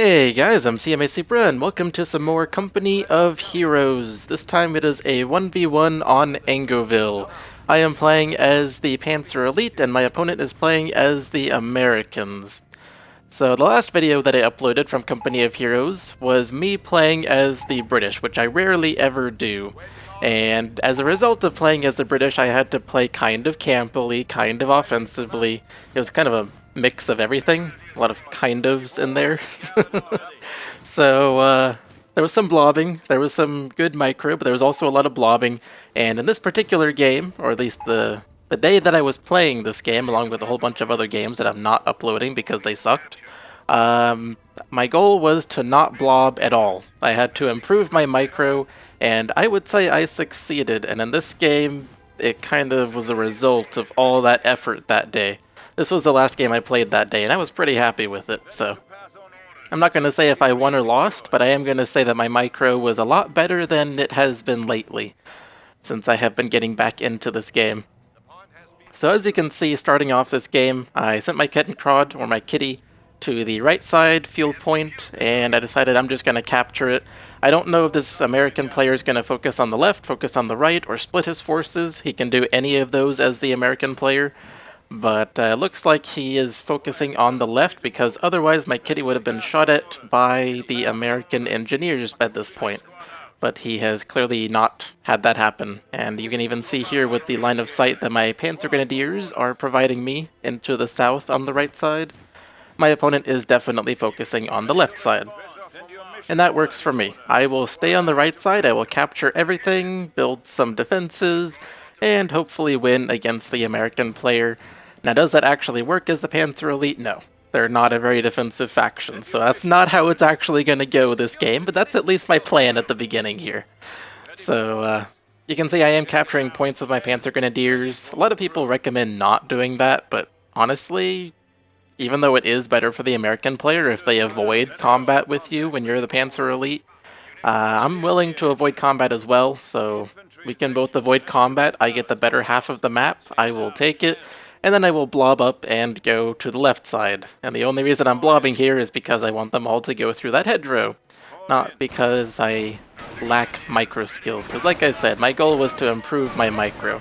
Hey guys, I'm CMA Supra and welcome to some more Company of Heroes. This time it is a 1v1 on Angoville. I am playing as the Panzer Elite and my opponent is playing as the Americans. So the last video that I uploaded from Company of Heroes was me playing as the British, which I rarely ever do. And as a result of playing as the British, I had to play kind of campily, kind of offensively. It was kind of a mix of everything. A lot of kind ofs in there. So, there was some blobbing, there was some good micro, but there was also a lot of blobbing. And in this particular game, or at least the day that I was playing this game, along with a whole bunch of other games that I'm not uploading because they sucked, my goal was to not blob at all. I had to improve my micro, and I would say I succeeded, and in this game, it kind of was a result of all that effort that day. This was the last game I played that day, and I was pretty happy with it, so I'm not going to say if I won or lost, but I am going to say that my micro was a lot better than it has been lately, since I have been getting back into this game. So as you can see, starting off this game, I sent my Kettenkrod, or my kitty, to the right side fuel point, and I decided I'm just going to capture it. I don't know if this American player is going to focus on the left, focus on the right, or split his forces. He can do any of those as the American player, but looks like he is focusing on the left because otherwise my kitty would have been shot at by the American engineers at this point. But he has clearly not had that happen, and you can even see here with the line of sight that my Panzer Grenadiers are providing me into the south on the right side. My opponent is definitely focusing on the left side. And that works for me. I will stay on the right side, I will capture everything, build some defenses, and hopefully win against the American player. Now, does that actually work as the Panzer Elite? No. They're not a very defensive faction, so that's not how it's actually going to go this game, but that's at least my plan at the beginning here. So, you can see I am capturing points with my Panzer Grenadiers. A lot of people recommend not doing that, but honestly, even though it is better for the American player if they avoid combat with you when you're the Panzer Elite, I'm willing to avoid combat as well, so we can both avoid combat. I get the better half of the map, I will take it, and then I will blob up and go to the left side. And the only reason I'm blobbing here is because I want them all to go through that hedgerow, not because I lack micro skills, because like I said, my goal was to improve my micro.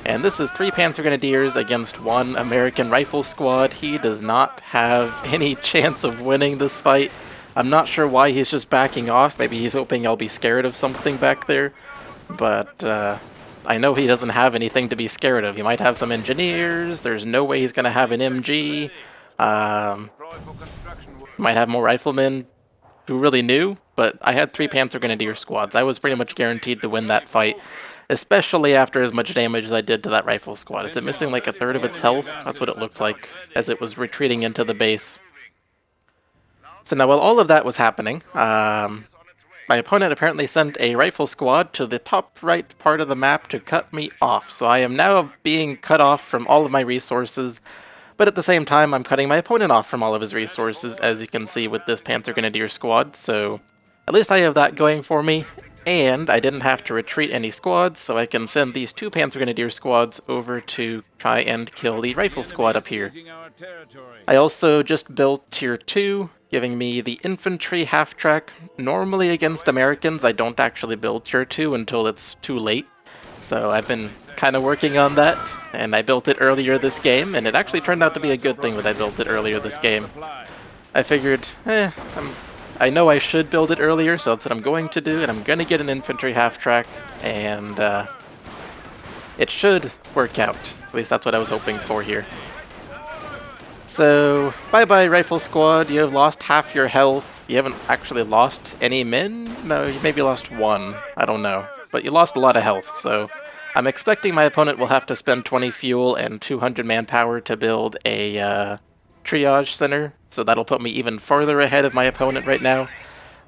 And this is 3 Panzer Grenadiers against 1 American Rifle Squad. He does not have any chance of winning this fight. I'm not sure why he's just backing off. Maybe he's hoping I'll be scared of something back there. But I know he doesn't have anything to be scared of. He might have some engineers. There's no way he's going to have an MG. Might have more riflemen. Who really knew? But I had 3 Panzer Grenadier squads. I was pretty much guaranteed to win that fight. Especially after as much damage as I did to that rifle squad. Is it missing like a third of its health? That's what it looked like as it was retreating into the base. So now while all of that was happening, my opponent apparently sent a rifle squad to the top right part of the map to cut me off. So I am now being cut off from all of my resources, but at the same time I'm cutting my opponent off from all of his resources, as you can see with this Panzer Grenadier squad. So at least I have that going for me. And I didn't have to retreat any squads, so I can send these 2 Panzer Grenadier squads over to try and kill the rifle squad up here. I also just built Tier 2, giving me the infantry half-track. Normally against Americans, I don't actually build Tier 2 until it's too late. So I've been kind of working on that, and I built it earlier this game, and it actually turned out to be a good thing that I built it earlier this game. I figured, I know I should build it earlier, so that's what I'm going to do, and I'm going to get an infantry half-track, and it should work out. At least that's what I was hoping for here. So, bye-bye Rifle Squad, you have lost half your health. You haven't actually lost any men? No, you maybe lost 1, I don't know. But you lost a lot of health, so I'm expecting my opponent will have to spend 20 fuel and 200 manpower to build a triage center, so that'll put me even farther ahead of my opponent right now.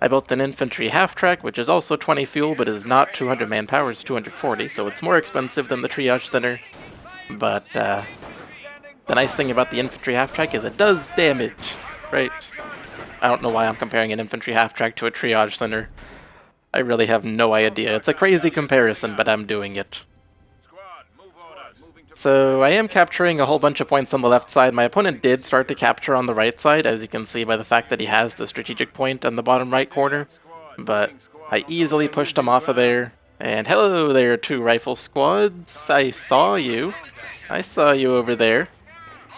I built an infantry half-track, which is also 20 fuel, but is not 200 manpower, it's 240, so it's more expensive than the triage center. But the nice thing about the infantry half-track is it does damage, right? I don't know why I'm comparing an infantry half-track to a triage center. I really have no idea. It's a crazy comparison, but I'm doing it. So I am capturing a whole bunch of points on the left side. My opponent did start to capture on the right side, as you can see by the fact that he has the strategic point on the bottom right corner. But I easily pushed him off of there. And hello there, two rifle squads. I saw you. I saw you over there.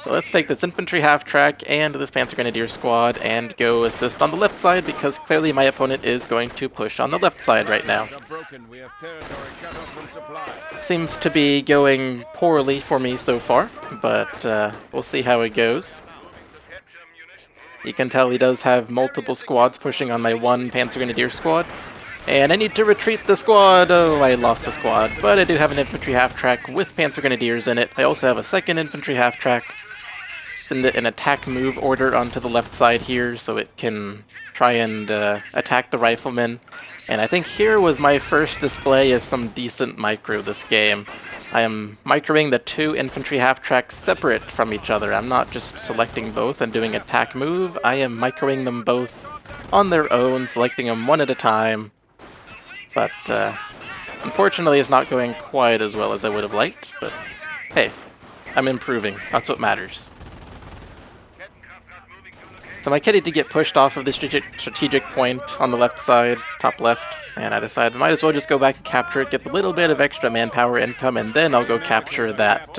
So let's take this infantry half-track and this Panzer Grenadier squad and go assist on the left side, because clearly my opponent is going to push on the left side right now. Seems to be going poorly for me so far, but we'll see how it goes. You can tell he does have multiple squads pushing on my one Panzer Grenadier squad. And I need to retreat the squad. Oh, I lost the squad. But I do have an infantry half-track with Panzer Grenadiers in it. I also have a second infantry half-track. Send it in attack move order onto the left side here so it can try and attack the riflemen. And I think here was my first display of some decent micro this game. I am microing the two infantry half-tracks separate from each other. I'm not just selecting both and doing attack move. I am microing them both on their own, selecting them one at a time. But unfortunately it's not going quite as well as I would have liked. But hey, I'm improving. That's what matters. So my kitty did get pushed off of the strategic point on the left side, top left, and I decided I might as well just go back and capture it, get a little bit of extra manpower income, and then I'll go capture that,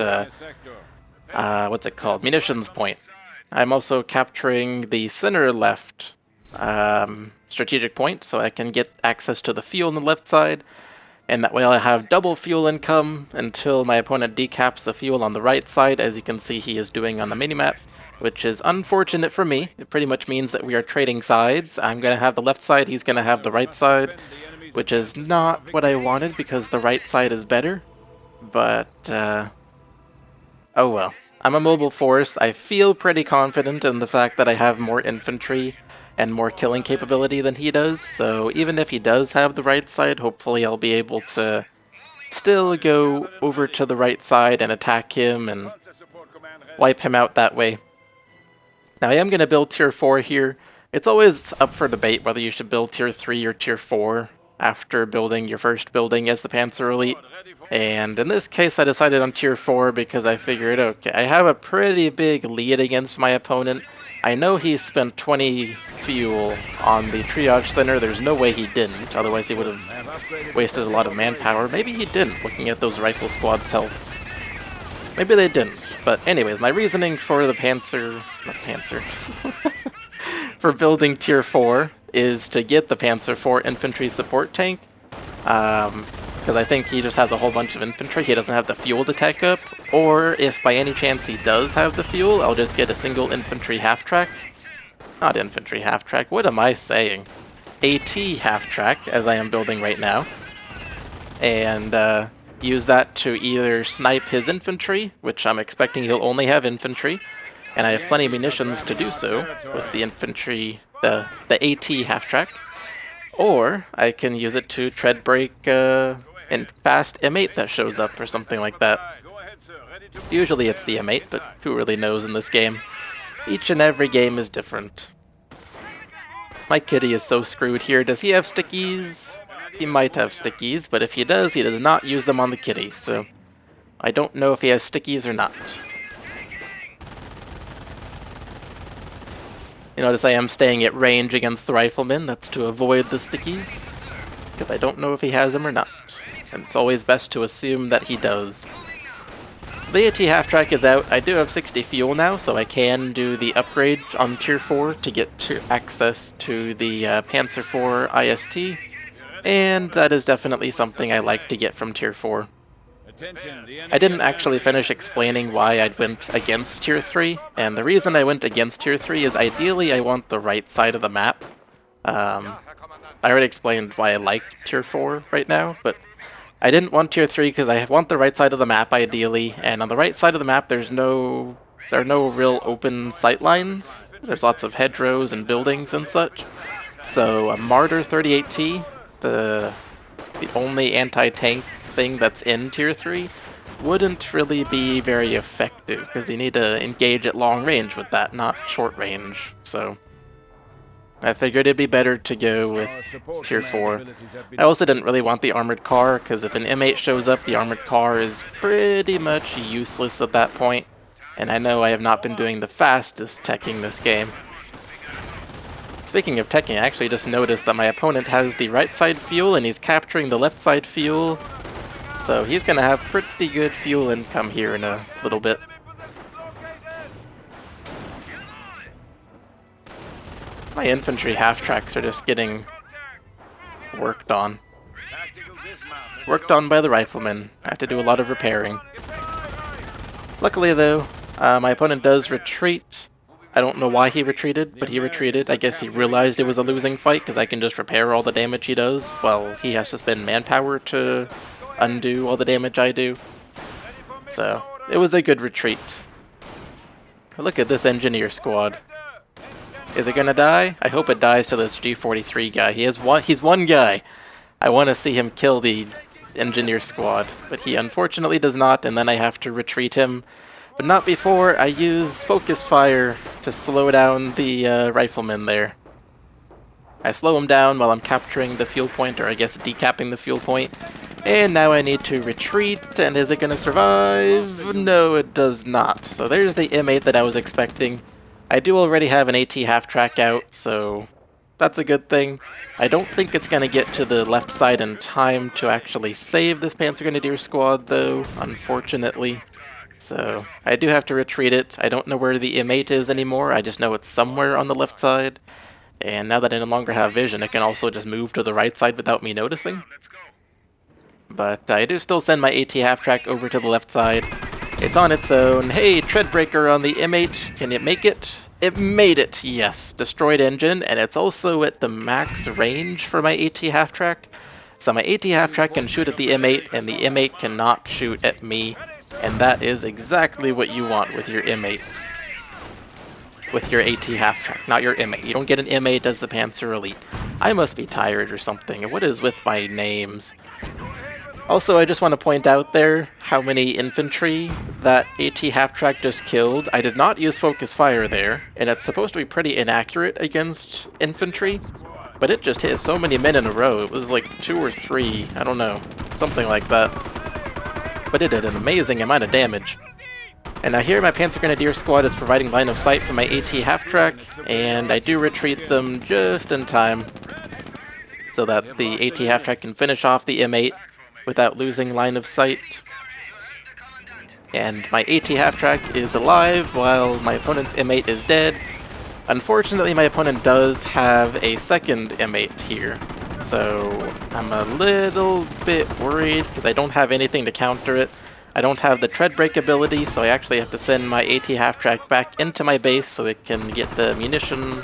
what's it called, munitions point. I'm also capturing the center left strategic point, so I can get access to the fuel on the left side, and that way I'll have double fuel income until my opponent decaps the fuel on the right side, as you can see he is doing on the minimap. Which is unfortunate for me. It pretty much means that we are trading sides. I'm going to have the left side, he's going to have the right side, which is not what I wanted because the right side is better. But, oh well. I'm a mobile force. I feel pretty confident in the fact that I have more infantry and more killing capability than he does, so even if he does have the right side, hopefully I'll be able to still go over to the right side and attack him and wipe him out that way. Now I am going to build tier 4 here. It's always up for debate whether you should build tier 3 or tier 4 after building your first building as the Panzer Elite. And in this case I decided on tier 4 because I figured, okay, I have a pretty big lead against my opponent. I know he spent 20 fuel on the triage center. There's no way he didn't, otherwise he would have wasted a lot of manpower. Maybe he didn't, looking at those rifle squad's healths. Maybe they didn't. But anyways, my reasoning for the for building tier 4 is to get the Panzer 4 infantry support tank. Because I think he just has a whole bunch of infantry, he doesn't have the fuel to tech up. Or if by any chance he does have the fuel, I'll just get a single infantry half-track. Not infantry half-track, what am I saying? AT half-track, as I am building right now. And use that to either snipe his infantry, which I'm expecting he'll only have infantry, and I have plenty of munitions to do so with the infantry, the AT half-track, or I can use it to tread break and fast M8 that shows up or something like that. Usually it's the M8, but who really knows in this game? Each and every game is different. My kitty is so screwed here. Does he have stickies? He might have stickies, but if he does not use them on the kitty, so I don't know if he has stickies or not. You notice I am staying at range against the riflemen. That's to avoid the stickies, because I don't know if he has them or not. And it's always best to assume that he does. So the AT half-track is out. I do have 60 fuel now, so I can do the upgrade on tier 4 to get access to the Panzer 4 IST. And that is definitely something I like to get from tier 4. I didn't actually finish explaining why I went against tier 3, and the reason I went against tier 3 is ideally I want the right side of the map. I already explained why I liked tier 4 right now, but I didn't want tier 3 because I want the right side of the map ideally, and on the right side of the map there are no real open sight lines. There's lots of hedgerows and buildings and such. So a Martyr 38T, the only anti-tank thing that's in tier 3, wouldn't really be very effective because you need to engage at long range with that, not short range. So I figured it'd be better to go with tier 4. I also didn't really want the armored car, because if an M8 shows up, the armored car is pretty much useless at that point. And I know I have not been doing the fastest teching this game. Speaking of teching, I actually just noticed that my opponent has the right side fuel and he's capturing the left side fuel. So he's going to have pretty good fuel income here in a little bit. My infantry half-tracks are just getting worked on. Worked on by the riflemen. I have to do a lot of repairing. Luckily though, my opponent does retreat. I don't know why he retreated, but he retreated. I guess he realized it was a losing fight because I can just repair all the damage he does, while he has to spend manpower to undo all the damage I do. So, it was a good retreat. Look at this engineer squad. Is it gonna die? I hope it dies to this G43 guy. He's one guy. I want to see him kill the engineer squad, but he unfortunately does not, and then I have to retreat him. But not before I use focus fire to slow down the riflemen there. I slow him down while I'm capturing the fuel point, or I guess decapping the fuel point. And now I need to retreat, and is it gonna survive? No, it does not. So there's the M8 that I was expecting. I do already have an AT half-track out, so that's a good thing. I don't think it's going to get to the left side in time to actually save this Panzer Grenadier squad, though, unfortunately. So I do have to retreat it. I don't know where the M8 is anymore, I just know it's somewhere on the left side. And now that I no longer have vision, it can also just move to the right side without me noticing. But I do still send my AT half-track over to the left side. It's on its own. Hey, Treadbreaker on the M8. Can it make it? It made it, yes. Destroyed engine, and it's also at the max range for my AT half-track. So my AT half-track can shoot at the M8, and the M8 cannot shoot at me. And that is exactly what you want with your M8s. With your AT half-track, not your M8. You don't get an M8 as the Panzer Elite. I must be tired or something. What is with my names? Also, I just want to point out there how many infantry that AT half-track just killed. I did not use focus fire there, and it's supposed to be pretty inaccurate against infantry, but it just hit so many men in a row. It was like 2 or 3, I don't know, something like that. But it did an amazing amount of damage. And now here my Panzer Grenadier squad is providing line of sight for my AT half-track, and I do retreat them just in time so that the AT half-track can finish off the M8 without losing line of sight. And my AT half-track is alive while my opponent's M8 is dead. Unfortunately, my opponent does have a second M8 here, so I'm a little bit worried because I don't have anything to counter it. I don't have the tread break ability, so I actually have to send my AT half-track back into my base so it can get the munition,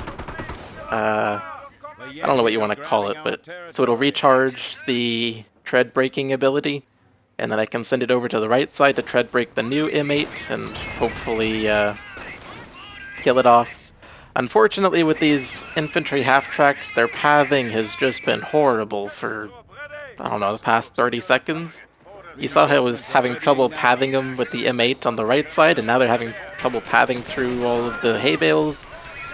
I don't know what you want to call it, but so it'll recharge the tread breaking ability, and then I can send it over to the right side to tread break the new M8 and hopefully kill it off. Unfortunately, with these infantry half-tracks, their pathing has just been horrible for, I don't know, the past 30 seconds. You saw how I was having trouble pathing them with the M8 on the right side, and now they're having trouble pathing through all of the hay bales.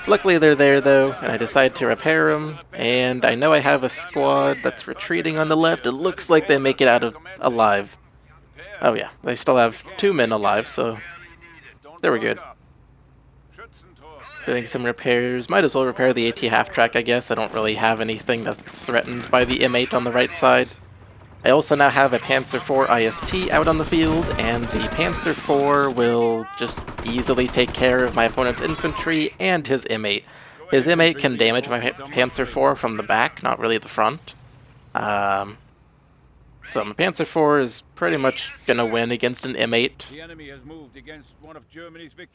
Luckily they're there though, and I decided to repair them, and I know I have a squad that's retreating on the left. It looks like they make it out of alive. Oh yeah, they still have 2 men alive, so they were good. Doing some repairs. Might as well repair the AT half-track, I guess. I don't really have anything that's threatened by the M8 on the right side. I also now have a Panzer IV IST out on the field, and the Panzer IV will just easily take care of my opponent's infantry and his M8. His M8 can damage my Panzer IV from the back, not really the front. So my Panzer IV is pretty much going to win against an M8.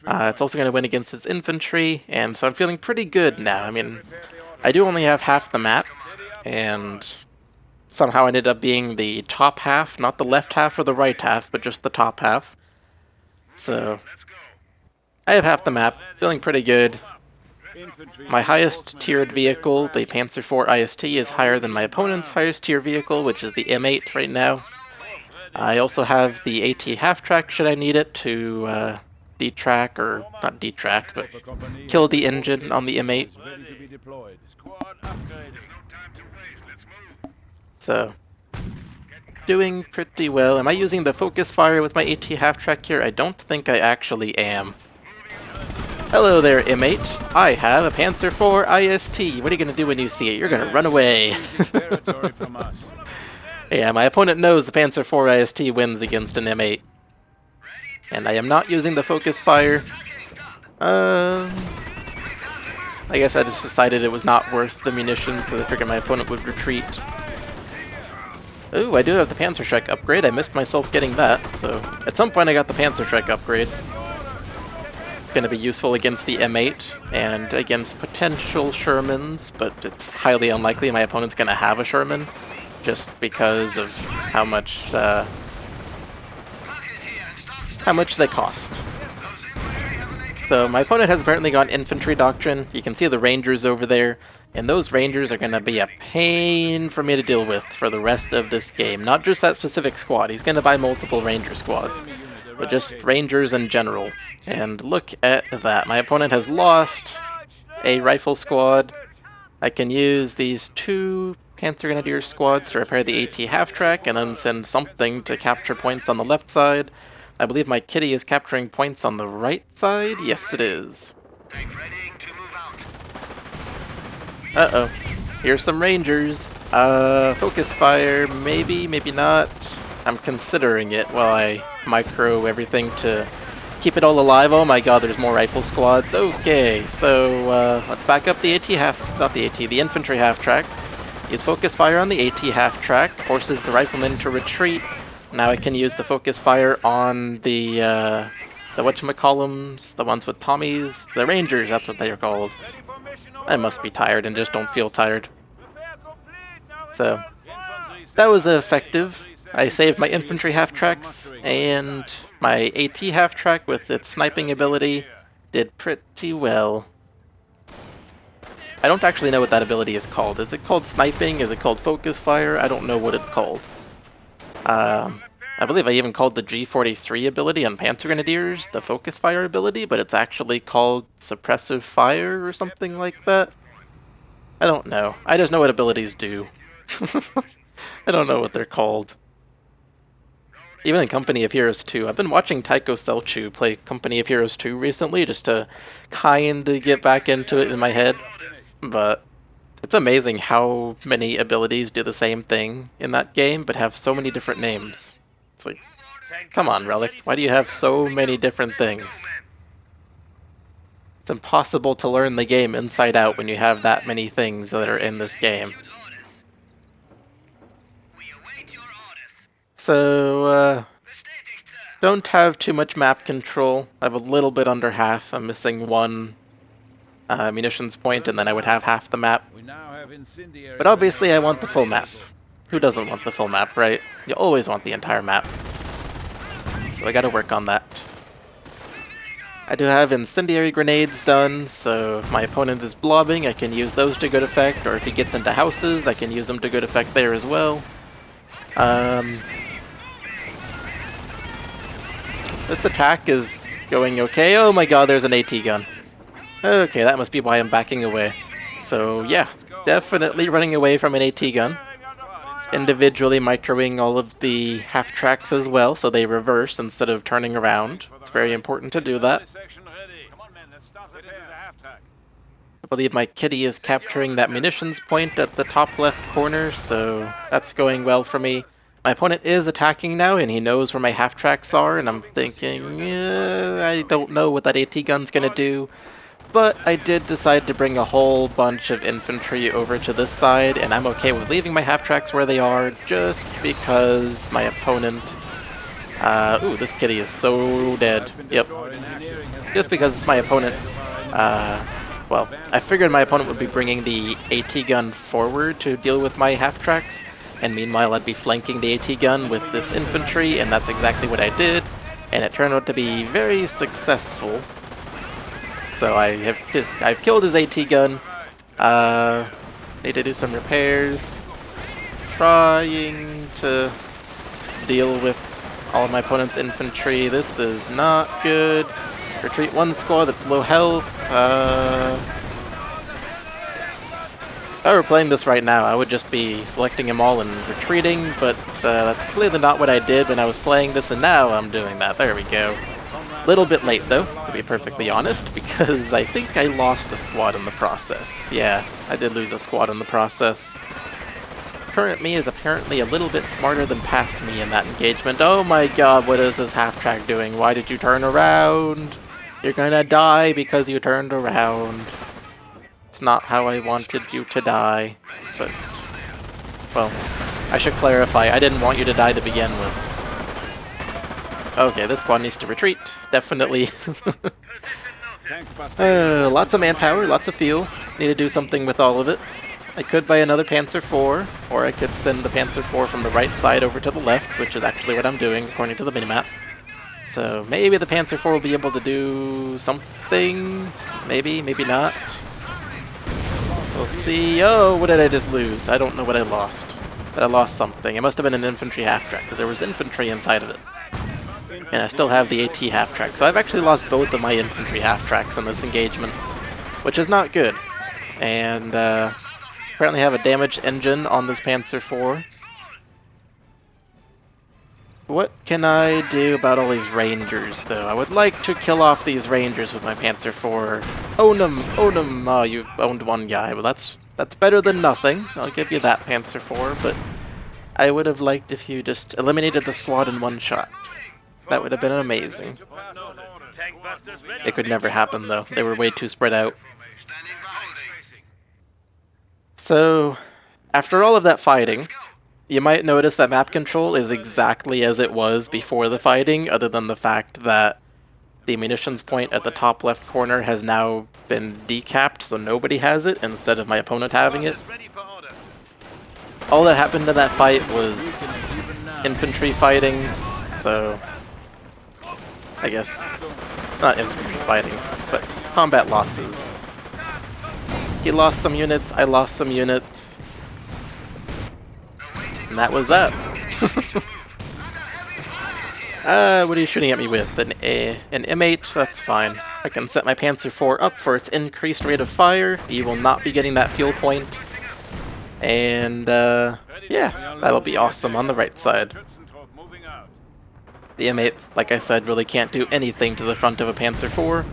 It's also going to win against his infantry, and so I'm feeling pretty good now. I mean, I do only have half the map, and somehow I ended up being the top half, not the left half or the right half, but just the top half. So I have half the map, feeling pretty good. My highest tiered vehicle, the Panzer IV IST, is higher than my opponent's highest tier vehicle, which is the M8 right now. I also have the AT half-track should I need it to detrack, or not detract, but kill the engine on the M8. So, doing pretty well. Am I using the focus fire with my AT half-track here? I don't think I actually am. Hello there, M8. I have a Panzer IV IST. What are you going to do when you see it? You're going to run away. Yeah, my opponent knows the Panzer IV IST wins against an M8. And I am not using the focus fire. I guess I just decided it was not worth the munitions because I figured my opponent would retreat. Ooh, I do have the Panzerschreck upgrade. I missed myself getting that, so at some point I got the Panzerschreck upgrade. It's going to be useful against the M8 and against potential Shermans, but it's highly unlikely my opponent's going to have a Sherman, just because of how much they cost. So my opponent has apparently gone infantry doctrine. You can see the Rangers over there, and those Rangers are going to be a pain for me to deal with for the rest of this game. Not just that specific squad. He's going to buy multiple Ranger squads, but just Rangers in general. And look at that. My opponent has lost a rifle squad. I can use these 2 Panzer Grenadier squads to repair the AT half-track and then send something to capture points on the left side. I believe my kitty is capturing points on the right side. Yes, it is. Uh-oh. Here's some Rangers. Focus fire, maybe, maybe not. I'm considering it while I micro everything to keep it all alive. Oh my god, there's more rifle squads. Okay, so let's back up the the infantry half-tracks. Use focus fire on the AT half-track, forces the riflemen to retreat. Now I can use the focus fire on the whatchamacallums, the ones with Tommies, the Rangers, that's what they are called. I must be tired and just don't feel tired. So, that was effective. I saved my infantry half-tracks, and my AT half-track with its sniping ability did pretty well. I don't actually know what that ability is called. Is it called sniping? Is it called focus fire? I don't know what it's called. I believe I even called the G43 ability on Panzer Grenadiers the focus fire ability, but it's actually called suppressive fire or something like that. I don't know. I just know what abilities do. I don't know what they're called. Even in Company of Heroes 2. I've been watching Taiko Selchu play Company of Heroes 2 recently just to kinda get back into it in my head. But it's amazing how many abilities do the same thing in that game, but have so many different names. It's like, come on, Relic, why do you have so many different things? It's impossible to learn the game inside out when you have that many things that are in this game. So, don't have too much map control. I have a little bit under half. I'm missing 1 munitions point, and then I would have half the map. But obviously I want the full map. Who doesn't want the full map, right? You always want the entire map. So I gotta work on that. I do have incendiary grenades done, so if my opponent is blobbing, I can use those to good effect, or if he gets into houses, I can use them to good effect there as well. This attack is going okay. Oh my god, there's an AT gun. Okay, that must be why I'm backing away. So yeah, definitely running away from an AT gun. Individually microing all of the half-tracks as well, so they reverse instead of turning around. It's very important to do that. I believe my kitty is capturing that munitions point at the top left corner, so that's going well for me. My opponent is attacking now, and he knows where my half-tracks are, and I'm thinking, I don't know what that AT gun's gonna do. But I did decide to bring a whole bunch of infantry over to this side, and I'm okay with leaving my half-tracks where they are, just because my opponent... ooh, this kitty is so dead. Yep. Just because my opponent... well, I figured my opponent would be bringing the AT gun forward to deal with my half-tracks, and meanwhile I'd be flanking the AT gun with this infantry, and that's exactly what I did, and it turned out to be very successful. So I've killed his AT gun. Need to do some repairs. Trying to deal with all of my opponent's infantry. This is not good. Retreat one squad that's low health. If I were playing this right now, I would just be selecting them all and retreating, but that's clearly not what I did when I was playing this, and now I'm doing that. There we go. Little bit late, though, to be perfectly honest, because I think I lost a squad in the process. Yeah, I did lose a squad in the process. Current me is apparently a little bit smarter than past me in that engagement. Oh my god, what is this half-track doing? Why did you turn around? You're gonna die because you turned around. It's not how I wanted you to die, but, well, I should clarify, I didn't want you to die to begin with. Okay, this squad needs to retreat, definitely. Lots of manpower, lots of fuel. Need to do something with all of it. I could buy another Panzer IV, or I could send the Panzer IV from the right side over to the left, which is actually what I'm doing according to the minimap. So maybe the Panzer IV will be able to do something. Maybe, maybe not. We'll see. Oh, what did I just lose? I don't know what I lost. But I lost something. It must have been an infantry half-track, because there was infantry inside of it. And I still have the AT half-track. So I've actually lost both of my infantry half-tracks in this engagement, which is not good. And apparently have a damaged engine on this Panzer IV. What can I do about all these Rangers, though? I would like to kill off these Rangers with my Panzer IV. Own them! Own them! Oh, you owned one guy. Well, that's better than nothing. I'll give you that, Panzer IV, but I would have liked if you just eliminated the squad in one shot. That would have been amazing. It could never happen, though. They were way too spread out. So, after all of that fighting, you might notice that map control is exactly as it was before the fighting, other than the fact that the munitions point at the top left corner has now been decapped, so nobody has it, instead of my opponent having it. All that happened in that fight was infantry fighting, so I guess not infantry fighting, but combat losses. He lost some units, I lost some units. And that was that. What are you shooting at me with? An M8? That's fine. I can set my Panzer IV up for its increased rate of fire. You will not be getting that fuel point. And, yeah, that'll be awesome on the right side. The M8, like I said, really can't do anything to the front of a Panzer IV.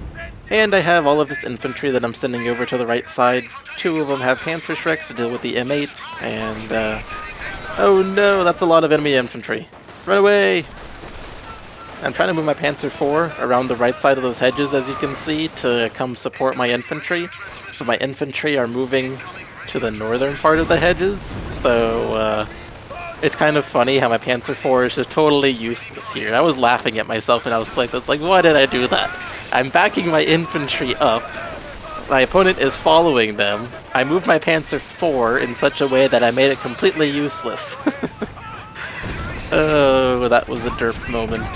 And I have all of this infantry that I'm sending over to the right side. Two of them have Panzer Shreks to deal with the M8, and, oh no, that's a lot of enemy infantry. Run away! I'm trying to move my Panzer IV around the right side of those hedges, as you can see, to come support my infantry. But my infantry are moving to the northern part of the hedges, so it's kind of funny how my Panzer IV is just totally useless here. I was laughing at myself when I was playing this, like, why did I do that? I'm backing my infantry up. My opponent is following them. I moved my Panzer IV in such a way that I made it completely useless. Oh, that was a derp moment.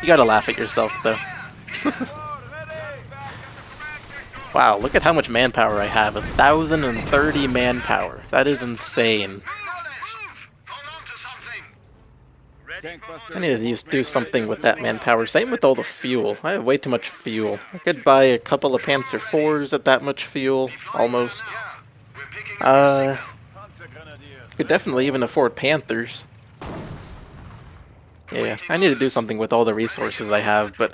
You gotta laugh at yourself, though. Wow, look at how much manpower I have. 1,030 manpower. That is insane. I need to do something with that manpower. Same with all the fuel. I have way too much fuel. I could buy a couple of Panzer IVs at that much fuel, almost. Could definitely even afford Panthers. Yeah, I need to do something with all the resources I have, but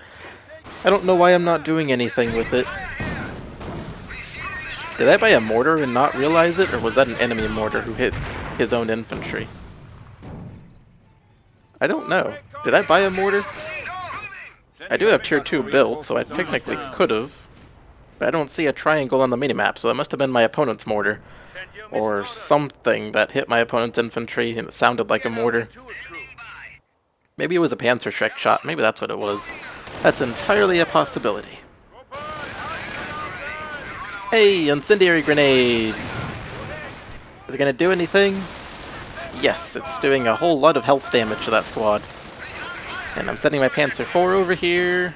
I don't know why I'm not doing anything with it. Did I buy a mortar and not realize it, or was that an enemy mortar who hit his own infantry? I don't know. Did I buy a mortar? I do have tier 2 built, so I technically could have. But I don't see a triangle on the minimap, so it must have been my opponent's mortar. Or something that hit my opponent's infantry and it sounded like a mortar. Maybe it was a Panzer Shrek shot. Maybe that's what it was. That's entirely a possibility. Hey, incendiary grenade! Is it gonna do anything? Yes, it's doing a whole lot of health damage to that squad. And I'm sending my Panzer IV over here.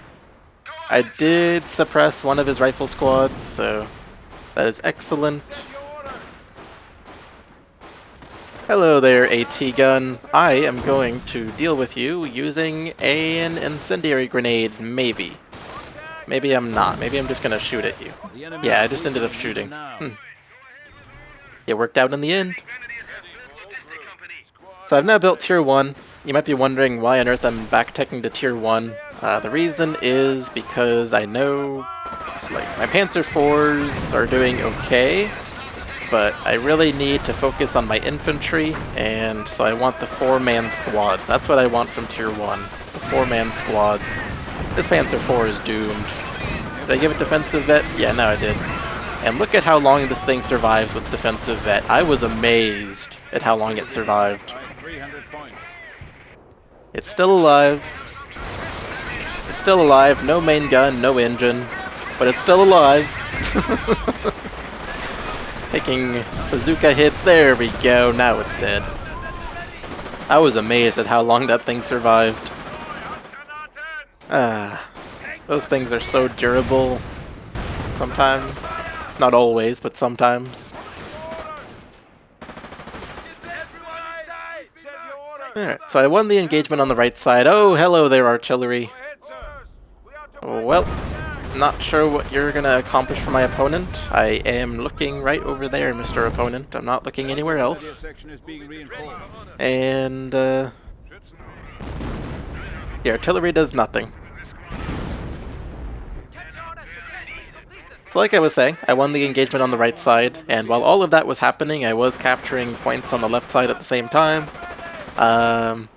I did suppress one of his rifle squads, so that is excellent. Hello there, AT gun. I am going to deal with you using an incendiary grenade, maybe. Maybe I'm not. Maybe I'm just gonna shoot at you. Yeah, I just ended up shooting. It worked out in the end. So I've now built Tier 1. You might be wondering why on earth I'm backticking to Tier 1. The reason is because I know like my Panzer IVs are doing okay, but I really need to focus on my infantry, and so I want the 4-man squads. That's what I want from Tier 1. The 4-man squads. This Panzer IV is doomed. Did I give it defensive vet? Yeah, no I did. And look at how long this thing survives with defensive vet. I was amazed at how long it survived. It's still alive. It's still alive. No main gun, no engine. But it's still alive. Taking bazooka hits. There we go. Now it's dead. I was amazed at how long that thing survived. Those things are so durable. Sometimes. Not always, but sometimes. Alright, so I won the engagement on the right side. Oh, hello there, artillery. Well, not sure what you're gonna accomplish for my opponent. I am looking right over there, Mr. Opponent. I'm not looking anywhere else. And, the artillery does nothing. So like I was saying, I won the engagement on the right side, and while all of that was happening, I was capturing points on the left side at the same time. I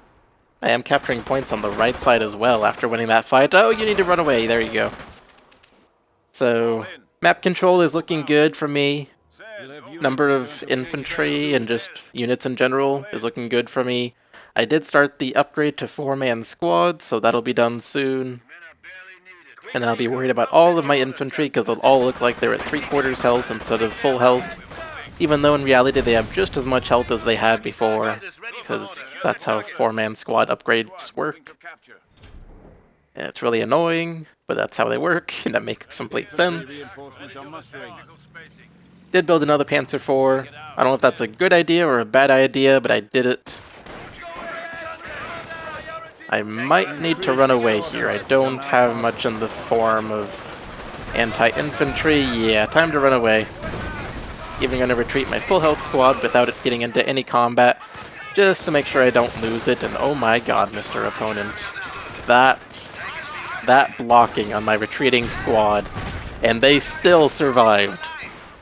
am capturing points on the right side as well after winning that fight. Oh, you need to run away. There you go. So, map control is looking good for me. Number of infantry and just units in general is looking good for me. I did start the upgrade to 4-man squad, so that'll be done soon. And then I'll be worried about all of my infantry because they'll all look like they're at 3/4 health instead of full health. Even though in reality they have just as much health as they had before, because that's how 4-man squad upgrades work. And it's really annoying, but that's how they work, and that makes complete sense. Did build another Panzer IV. I don't know if that's a good idea or a bad idea, but I did it. I might need to run away here. I don't have much in the form of anti-infantry. Yeah, time to run away. Even going to retreat my full health squad without it getting into any combat, just to make sure I don't lose it. And oh my god, Mr. Opponent. That blocking on my retreating squad, and they still survived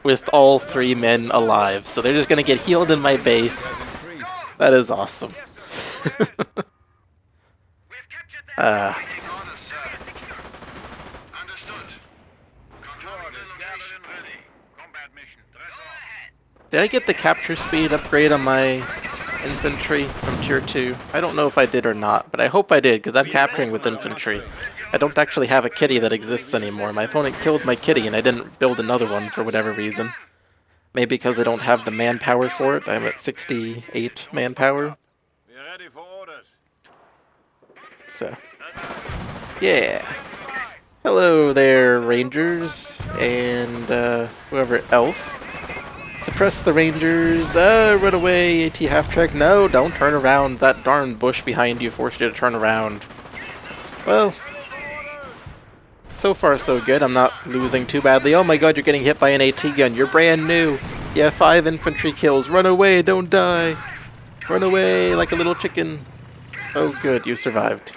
with all 3 men alive. So they're just going to get healed in my base. That is awesome. Did I get the capture speed upgrade on my infantry from Tier 2? I don't know if I did or not, but I hope I did, because I'm capturing with infantry. I don't actually have a kitty that exists anymore. My opponent killed my kitty, and I didn't build another one for whatever reason. Maybe because I don't have the manpower for it. I'm at 68 manpower. So, yeah. Hello there, Rangers, and whoever else. Suppress the Rangers. Run away, AT half-track. No, don't turn around. That darn bush behind you forced you to turn around. Well, so far so good. I'm not losing too badly. Oh my god, you're getting hit by an AT gun. You're brand new. Yeah, 5 infantry kills. Run away, don't die. Run away like a little chicken. Oh good, you survived.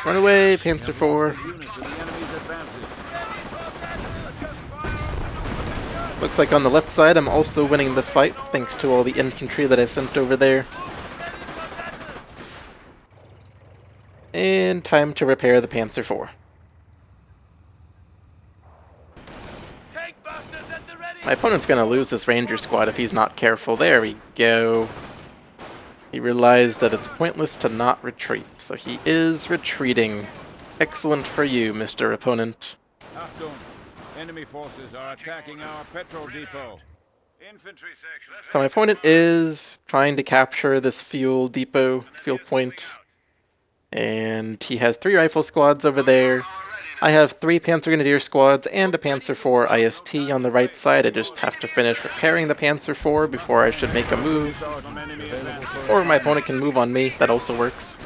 Run away, Panzer IV. Looks like on the left side I'm also winning the fight, thanks to all the infantry that I sent over there. And time to repair the Panzer IV. My opponent's gonna lose this Ranger squad if he's not careful. There we go. He realized that it's pointless to not retreat, so he is retreating. Excellent for you, Mr. Opponent. Enemy forces are attacking our petrol depot. Infantry section. So my opponent is trying to capture this fuel depot, fuel point. And he has 3 rifle squads over there. I have 3 Panzer Grenadier squads and a Panzer IV IST on the right side. I just have to finish repairing the Panzer IV before I should make a move. Or my opponent can move on me, that also works.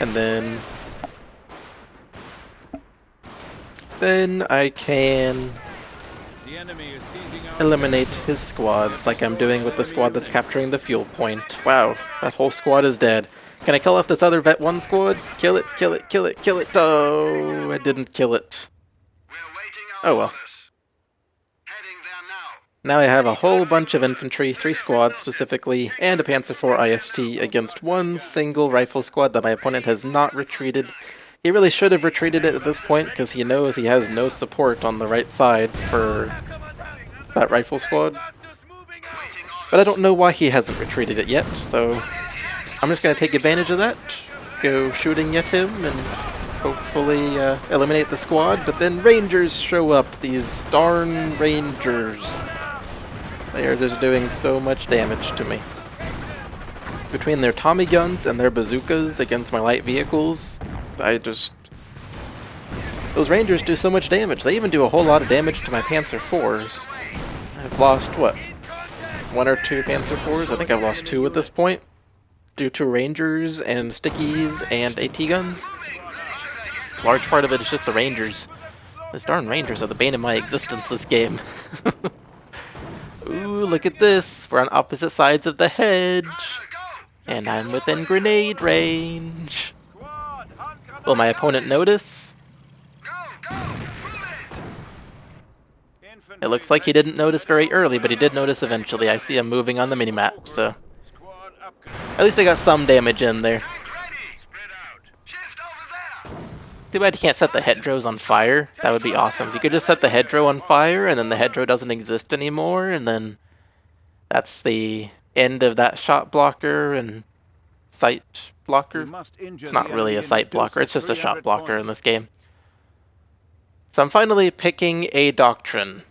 And then then I can The enemy is seizing our eliminate his squads like I'm doing with the squad that's capturing the fuel point. Wow, that whole squad is dead. Can I kill off this other Vet 1 squad? Kill it, kill it, kill it, kill it! Oh, I didn't kill it. Oh well. Now I have a whole bunch of infantry, 3 squads specifically, and a Panzer IV IST against one single rifle squad that my opponent has not retreated. He really should have retreated it at this point because he knows he has no support on the right side for that rifle squad. But I don't know why he hasn't retreated it yet, so I'm just going to take advantage of that, go shooting at him, and hopefully eliminate the squad. But then Rangers show up, these darn Rangers. They are just doing so much damage to me. Between their Tommy guns and their bazookas against my light vehicles, those Rangers do so much damage. They even do a whole lot of damage to my Panzer IVs. I've lost, what, 1 or 2 Panzer IVs? I think I've lost 2 at this point, due to Rangers and stickies and AT guns. Large part of it is just the Rangers. Those darn Rangers are the bane of my existence this game. Ooh, look at this. We're on opposite sides of the hedge. And I'm within grenade range. Will my opponent notice? It looks like he didn't notice very early, but he did notice eventually. I see him moving on the minimap, so at least I got some damage in there. Too bad you can't set the hedgerows on fire. That would be awesome. If you could just set the hedgerow on fire, and then the hedgerow doesn't exist anymore, and then that's the end of that shot blocker and sight blocker. It's not really a sight blocker, it's just a shot blocker in this game. So I'm finally picking a doctrine.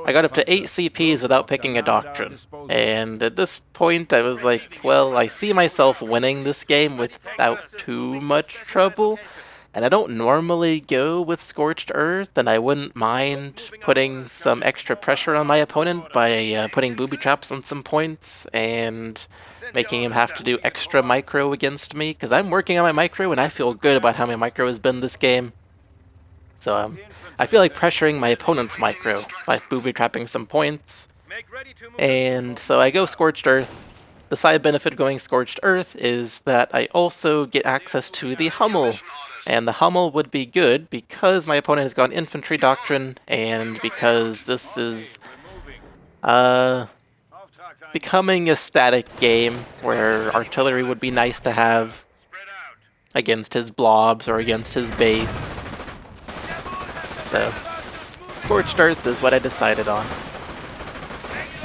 I got up to 8 CPs without picking a doctrine. And at this point I was like, well, I see myself winning this game without too much trouble. And I don't normally go with Scorched Earth, and I wouldn't mind putting some extra pressure on my opponent by putting booby traps on some points and making him have to do extra micro against me, because I'm working on my micro and I feel good about how my micro has been this game. So I feel like pressuring my opponent's micro by booby trapping some points. And so I go Scorched Earth. The side benefit of going Scorched Earth is that I also get access to the Hummel. And the Hummel would be good because my opponent has gone Infantry Doctrine, and because this is becoming a static game where artillery would be nice to have against his blobs or against his base. So, Scorched Earth is what I decided on.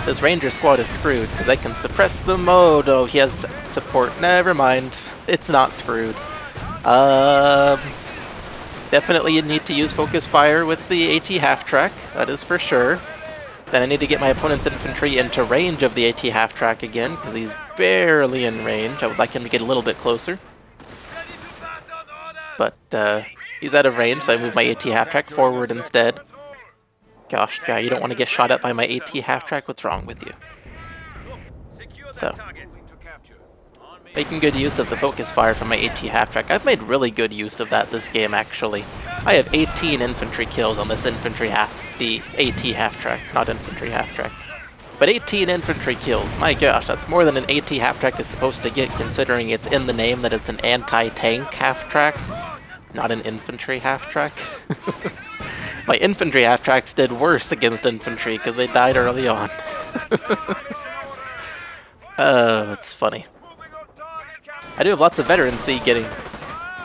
This Ranger squad is screwed because I can suppress them. Oh no, he has support. Never mind. It's not screwed. Definitely you need to use focus fire with the AT half-track, that is for sure. Then I need to get my opponent's infantry into range of the AT half-track again, because he's barely in range. I would like him to get a little bit closer. But, he's out of range, so I move my AT half-track forward instead. Gosh, guy, you don't want to get shot at by my AT half-track? What's wrong with you? So, making good use of the focus fire from my AT half-track. I've made really good use of that this game, actually. I have 18 infantry kills on this the AT half-track, not infantry half-track. But 18 infantry kills, my gosh, that's more than an AT half-track is supposed to get, considering it's in the name that it's an anti-tank half-track, not an infantry half-track. My infantry half-tracks did worse against infantry because they died early on. Oh, it's funny. I do have lots of veterancy getting.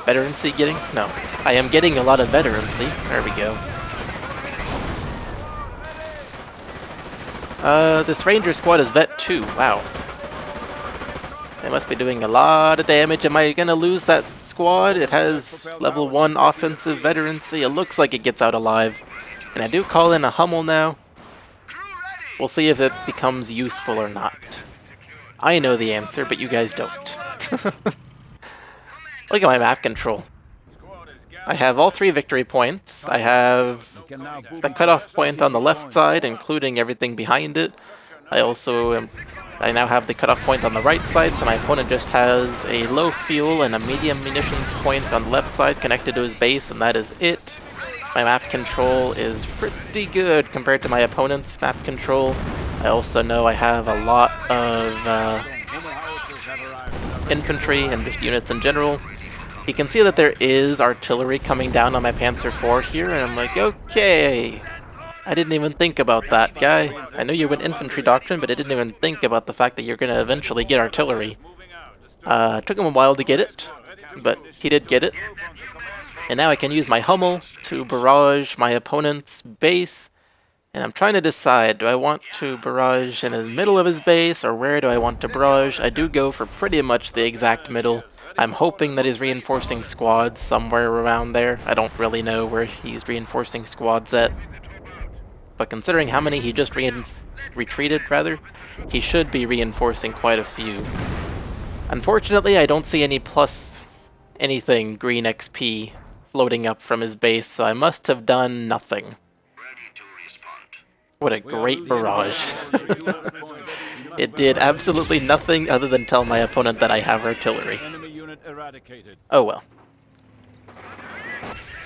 Veterancy getting? No. I am getting a lot of veterancy. There we go. This Ranger squad is Vet 2. Wow. They must be doing a lot of damage. Am I gonna lose that squad? It has level 1 offensive veterancy. It looks like it gets out alive. And I do call in a Hummel now. We'll see if it becomes useful or not. I know the answer, but you guys don't. Look at my map control. I have all 3 victory points. I have the cutoff point on the left side, including everything behind it. I now have the cutoff point on the right side, so my opponent just has a low fuel and a medium munitions point on the left side connected to his base, and that is it. My map control is pretty good compared to my opponent's map control. I also know I have a lot of infantry and just units in general. You can see that there is artillery coming down on my Panzer IV here, and I'm like, okay, I didn't even think about that, guy. I knew you went infantry doctrine, but I didn't even think about the fact that you're going to eventually get artillery. Took him a while to get it, but he did get it. And now I can use my Hummel to barrage my opponent's base. And I'm trying to decide, do I want to barrage in the middle of his base, or where do I want to barrage? I do go for pretty much the exact middle. I'm hoping that he's reinforcing squads somewhere around there. I don't really know where he's reinforcing squads at. But considering how many he just retreated, he should be reinforcing quite a few. Unfortunately, I don't see any plus anything green XP floating up from his base, so I must have done nothing. What a great barrage. It did absolutely nothing other than tell my opponent that I have artillery. Oh well.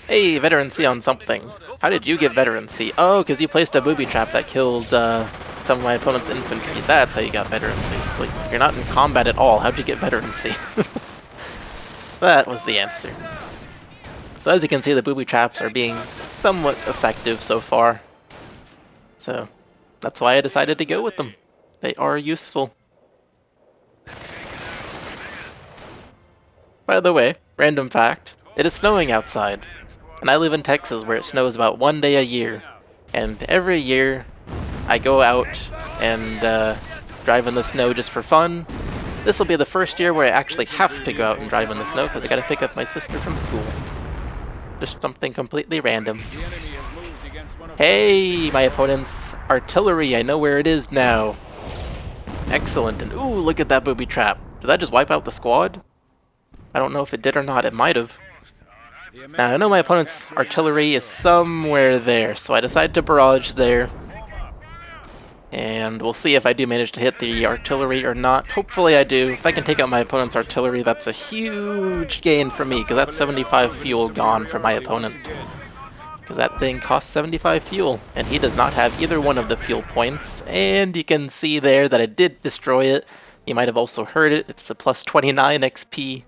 Hey, veterancy on something. How did you get veterancy? Oh, because you placed a booby trap that killed some of my opponent's infantry. That's how you got veterancy. It's like, you're not in combat at all. How'd you get veterancy? That was the answer. So as you can see, the booby traps are being somewhat effective so far. So that's why I decided to go with them. They are useful. By the way, random fact, it is snowing outside. And I live in Texas where it snows about 1 day a year. And every year I go out and drive in the snow just for fun. This will be the first year where I actually have to go out and drive in the snow because I gotta pick up my sister from school. Just something completely random. Hey, my opponent's artillery, I know where it is now. Excellent, and ooh, look at that booby trap. Did that just wipe out the squad? I don't know if it did or not, it might have. Now, I know my opponent's artillery is somewhere there, so I decided to barrage there. And we'll see if I do manage to hit the artillery or not. Hopefully I do. If I can take out my opponent's artillery, that's a huge gain for me, because that's 75 fuel gone for my opponent. Because that thing costs 75 fuel, and he does not have either one of the fuel points. And you can see there that I did destroy it. You might have also heard it. It's a plus 29 XP.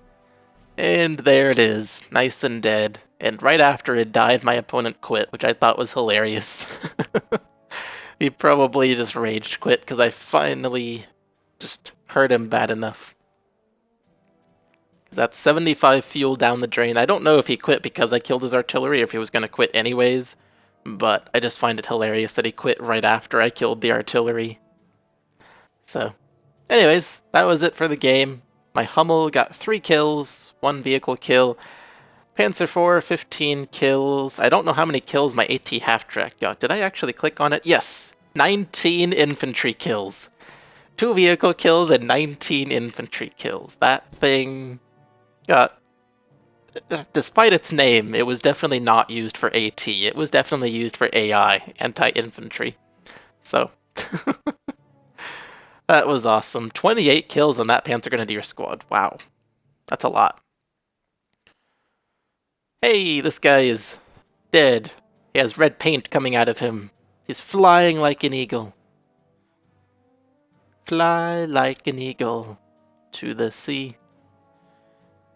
And there it is, nice and dead. And right after it died, my opponent quit, which I thought was hilarious. He probably just rage quit because I finally just hurt him bad enough. Because that's 75 fuel down the drain. I don't know if he quit because I killed his artillery or if he was going to quit anyways. But I just find it hilarious that he quit right after I killed the artillery. So, anyways, that was it for the game. My Hummel got 3 kills, 1 vehicle kill. Panzer IV, 15 kills. I don't know how many kills my AT half-track got. Did I actually click on it? Yes! 19 infantry kills. 2 vehicle kills and 19 infantry kills. That thing got... Despite its name, it was definitely not used for AT. It was definitely used for AI, anti-infantry. So... That was awesome. 28 kills on that Panzer Grenadier squad. Wow. That's a lot. Hey, this guy is dead. He has red paint coming out of him. He's flying like an eagle. Fly like an eagle to the sea.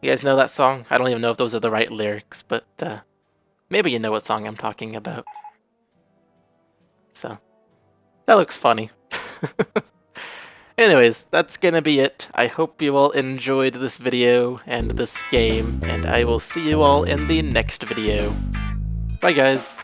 You guys know that song? I don't even know if those are the right lyrics, but maybe you know what song I'm talking about. So, that looks funny. Anyways, that's gonna be it. I hope you all enjoyed this video and this game, and I will see you all in the next video. Bye guys!